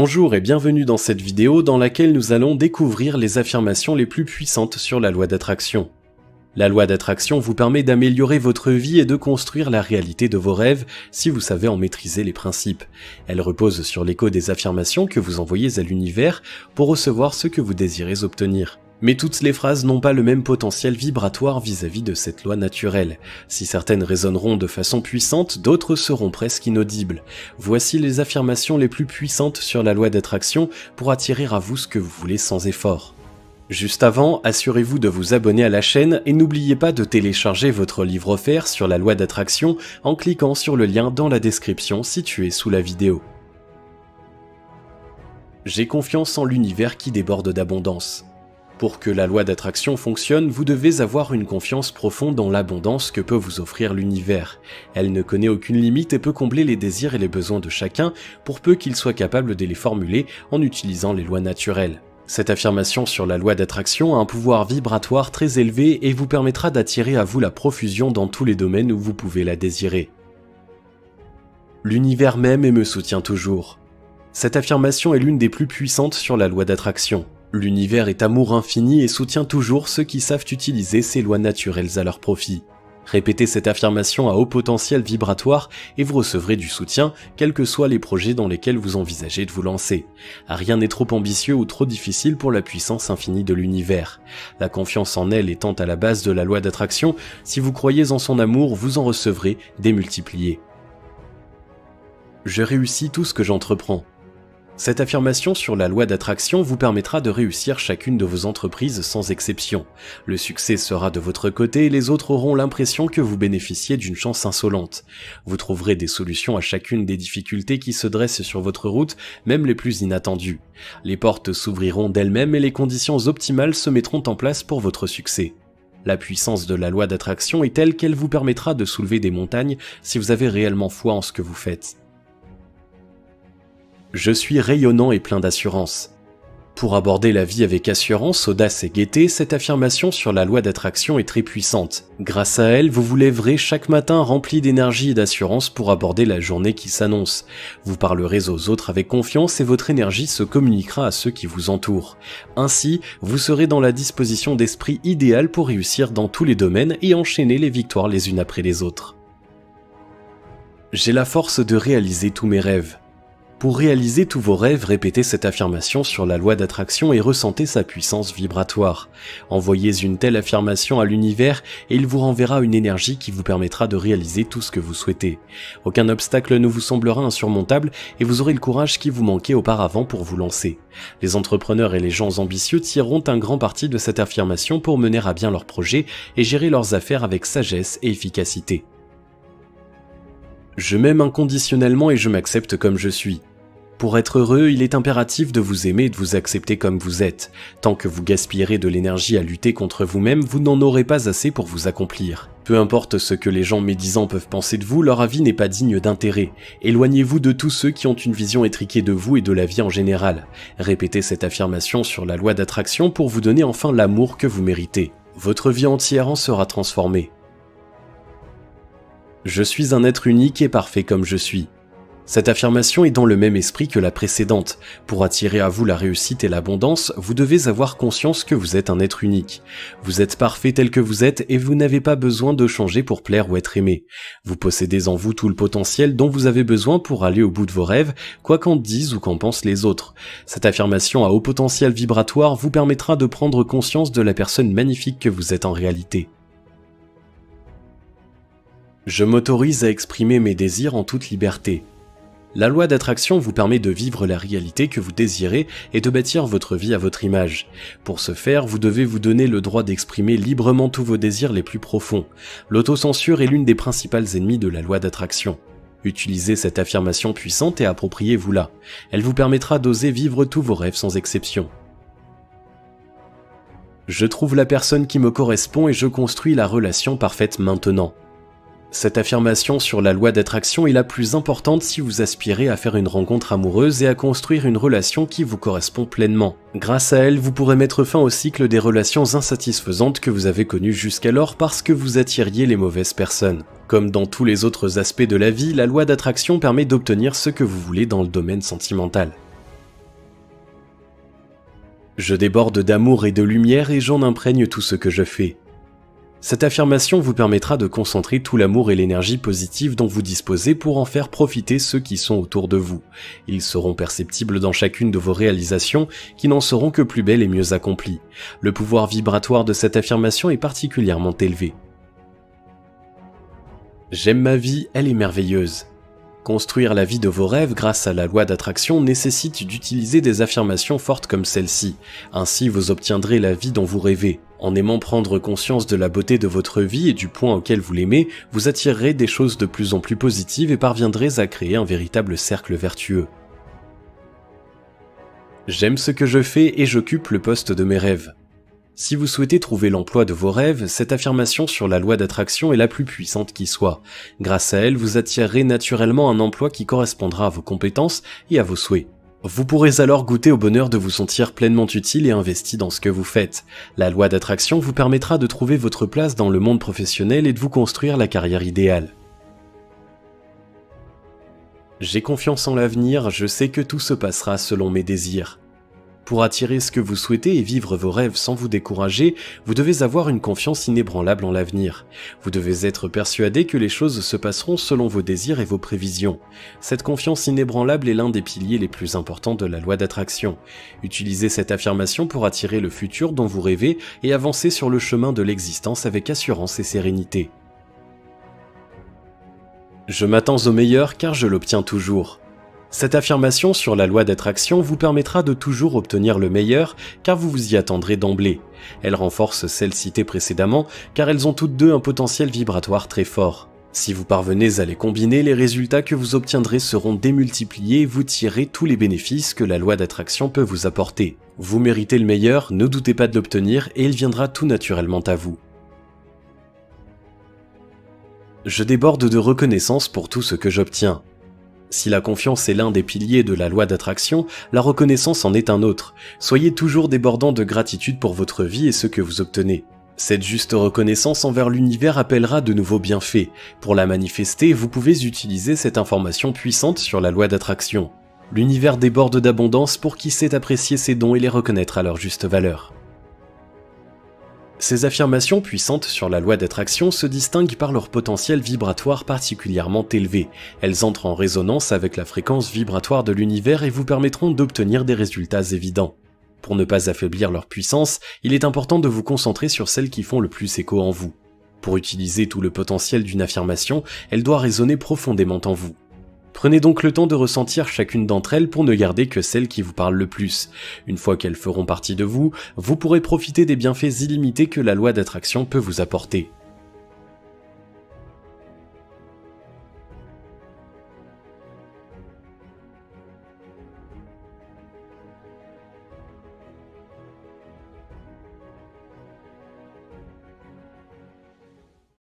Bonjour et bienvenue dans cette vidéo dans laquelle nous allons découvrir les affirmations les plus puissantes sur la loi d'attraction. La loi d'attraction vous permet d'améliorer votre vie et de construire la réalité de vos rêves si vous savez en maîtriser les principes. Elle repose sur l'écho des affirmations que vous envoyez à l'univers pour recevoir ce que vous désirez obtenir. Mais toutes les phrases n'ont pas le même potentiel vibratoire vis-à-vis de cette loi naturelle. Si certaines résonneront de façon puissante, d'autres seront presque inaudibles. Voici les affirmations les plus puissantes sur la loi d'attraction pour attirer à vous ce que vous voulez sans effort. Juste avant, assurez-vous de vous abonner à la chaîne et n'oubliez pas de télécharger votre livre offert sur la loi d'attraction en cliquant sur le lien dans la description situé sous la vidéo. J'ai confiance en l'univers qui déborde d'abondance. Pour que la loi d'attraction fonctionne, vous devez avoir une confiance profonde dans l'abondance que peut vous offrir l'univers. Elle ne connaît aucune limite et peut combler les désirs et les besoins de chacun pour peu qu'il soit capable de les formuler en utilisant les lois naturelles. Cette affirmation sur la loi d'attraction a un pouvoir vibratoire très élevé et vous permettra d'attirer à vous la profusion dans tous les domaines où vous pouvez la désirer. L'univers m'aime et me soutient toujours. Cette affirmation est l'une des plus puissantes sur la loi d'attraction. L'univers est amour infini et soutient toujours ceux qui savent utiliser ces lois naturelles à leur profit. Répétez cette affirmation à haut potentiel vibratoire et vous recevrez du soutien, quels que soient les projets dans lesquels vous envisagez de vous lancer. Rien n'est trop ambitieux ou trop difficile pour la puissance infinie de l'univers. La confiance en elle étant à la base de la loi d'attraction, si vous croyez en son amour, vous en recevrez démultiplié. Je réussis tout ce que j'entreprends. Cette affirmation sur la loi d'attraction vous permettra de réussir chacune de vos entreprises sans exception. Le succès sera de votre côté et les autres auront l'impression que vous bénéficiez d'une chance insolente. Vous trouverez des solutions à chacune des difficultés qui se dressent sur votre route, même les plus inattendues. Les portes s'ouvriront d'elles-mêmes et les conditions optimales se mettront en place pour votre succès. La puissance de la loi d'attraction est telle qu'elle vous permettra de soulever des montagnes si vous avez réellement foi en ce que vous faites. Je suis rayonnant et plein d'assurance. Pour aborder la vie avec assurance, audace et gaieté, cette affirmation sur la loi d'attraction est très puissante. Grâce à elle, vous vous lèverez chaque matin rempli d'énergie et d'assurance pour aborder la journée qui s'annonce. Vous parlerez aux autres avec confiance et votre énergie se communiquera à ceux qui vous entourent. Ainsi, vous serez dans la disposition d'esprit idéale pour réussir dans tous les domaines et enchaîner les victoires les unes après les autres. J'ai la force de réaliser tous mes rêves. Pour réaliser tous vos rêves, répétez cette affirmation sur la loi d'attraction et ressentez sa puissance vibratoire. Envoyez une telle affirmation à l'univers et il vous renverra une énergie qui vous permettra de réaliser tout ce que vous souhaitez. Aucun obstacle ne vous semblera insurmontable et vous aurez le courage qui vous manquait auparavant pour vous lancer. Les entrepreneurs et les gens ambitieux tireront un grand parti de cette affirmation pour mener à bien leurs projets et gérer leurs affaires avec sagesse et efficacité. Je m'aime inconditionnellement et je m'accepte comme je suis. Pour être heureux, il est impératif de vous aimer et de vous accepter comme vous êtes. Tant que vous gaspillerez de l'énergie à lutter contre vous-même, vous n'en aurez pas assez pour vous accomplir. Peu importe ce que les gens médisants peuvent penser de vous, leur avis n'est pas digne d'intérêt. Éloignez-vous de tous ceux qui ont une vision étriquée de vous et de la vie en général. Répétez cette affirmation sur la loi d'attraction pour vous donner enfin l'amour que vous méritez. Votre vie entière en sera transformée. Je suis un être unique et parfait comme je suis. Cette affirmation est dans le même esprit que la précédente. Pour attirer à vous la réussite et l'abondance, vous devez avoir conscience que vous êtes un être unique. Vous êtes parfait tel que vous êtes et vous n'avez pas besoin de changer pour plaire ou être aimé. Vous possédez en vous tout le potentiel dont vous avez besoin pour aller au bout de vos rêves, quoi qu'en disent ou qu'en pensent les autres. Cette affirmation à haut potentiel vibratoire vous permettra de prendre conscience de la personne magnifique que vous êtes en réalité. Je m'autorise à exprimer mes désirs en toute liberté. La loi d'attraction vous permet de vivre la réalité que vous désirez et de bâtir votre vie à votre image. Pour ce faire, vous devez vous donner le droit d'exprimer librement tous vos désirs les plus profonds. L'autocensure est l'une des principales ennemies de la loi d'attraction. Utilisez cette affirmation puissante et appropriez-vous-la. Elle vous permettra d'oser vivre tous vos rêves sans exception. Je trouve la personne qui me correspond et je construis la relation parfaite maintenant. Cette affirmation sur la loi d'attraction est la plus importante si vous aspirez à faire une rencontre amoureuse et à construire une relation qui vous correspond pleinement. Grâce à elle, vous pourrez mettre fin au cycle des relations insatisfaisantes que vous avez connues jusqu'alors parce que vous attiriez les mauvaises personnes. Comme dans tous les autres aspects de la vie, la loi d'attraction permet d'obtenir ce que vous voulez dans le domaine sentimental. Je déborde d'amour et de lumière et j'en imprègne tout ce que je fais. Cette affirmation vous permettra de concentrer tout l'amour et l'énergie positive dont vous disposez pour en faire profiter ceux qui sont autour de vous. Ils seront perceptibles dans chacune de vos réalisations qui n'en seront que plus belles et mieux accomplies. Le pouvoir vibratoire de cette affirmation est particulièrement élevé. J'aime ma vie, elle est merveilleuse. Construire la vie de vos rêves grâce à la loi d'attraction nécessite d'utiliser des affirmations fortes comme celle-ci. Ainsi, vous obtiendrez la vie dont vous rêvez. En aimant prendre conscience de la beauté de votre vie et du point auquel vous l'aimez, vous attirerez des choses de plus en plus positives et parviendrez à créer un véritable cercle vertueux. J'aime ce que je fais et j'occupe le poste de mes rêves. Si vous souhaitez trouver l'emploi de vos rêves, cette affirmation sur la loi d'attraction est la plus puissante qui soit. Grâce à elle, vous attirerez naturellement un emploi qui correspondra à vos compétences et à vos souhaits. Vous pourrez alors goûter au bonheur de vous sentir pleinement utile et investi dans ce que vous faites. La loi d'attraction vous permettra de trouver votre place dans le monde professionnel et de vous construire la carrière idéale. J'ai confiance en l'avenir, je sais que tout se passera selon mes désirs. Pour attirer ce que vous souhaitez et vivre vos rêves sans vous décourager, vous devez avoir une confiance inébranlable en l'avenir. Vous devez être persuadé que les choses se passeront selon vos désirs et vos prévisions. Cette confiance inébranlable est l'un des piliers les plus importants de la loi d'attraction. Utilisez cette affirmation pour attirer le futur dont vous rêvez et avancer sur le chemin de l'existence avec assurance et sérénité. Je m'attends au meilleur car je l'obtiens toujours. Cette affirmation sur la loi d'attraction vous permettra de toujours obtenir le meilleur car vous vous y attendrez d'emblée. Elle renforce celles citées précédemment car elles ont toutes deux un potentiel vibratoire très fort. Si vous parvenez à les combiner, les résultats que vous obtiendrez seront démultipliés et vous tirerez tous les bénéfices que la loi d'attraction peut vous apporter. Vous méritez le meilleur, ne doutez pas de l'obtenir et il viendra tout naturellement à vous. Je déborde de reconnaissance pour tout ce que j'obtiens. Si la confiance est l'un des piliers de la loi d'attraction, la reconnaissance en est un autre. Soyez toujours débordant de gratitude pour votre vie et ce que vous obtenez. Cette juste reconnaissance envers l'univers appellera de nouveaux bienfaits. Pour la manifester, vous pouvez utiliser cette information puissante sur la loi d'attraction. L'univers déborde d'abondance pour qui sait apprécier ses dons et les reconnaître à leur juste valeur. Ces affirmations puissantes sur la loi d'attraction se distinguent par leur potentiel vibratoire particulièrement élevé. Elles entrent en résonance avec la fréquence vibratoire de l'univers et vous permettront d'obtenir des résultats évidents. Pour ne pas affaiblir leur puissance, il est important de vous concentrer sur celles qui font le plus écho en vous. Pour utiliser tout le potentiel d'une affirmation, elle doit résonner profondément en vous. Prenez donc le temps de ressentir chacune d'entre elles pour ne garder que celles qui vous parlent le plus. Une fois qu'elles feront partie de vous, vous pourrez profiter des bienfaits illimités que la loi d'attraction peut vous apporter.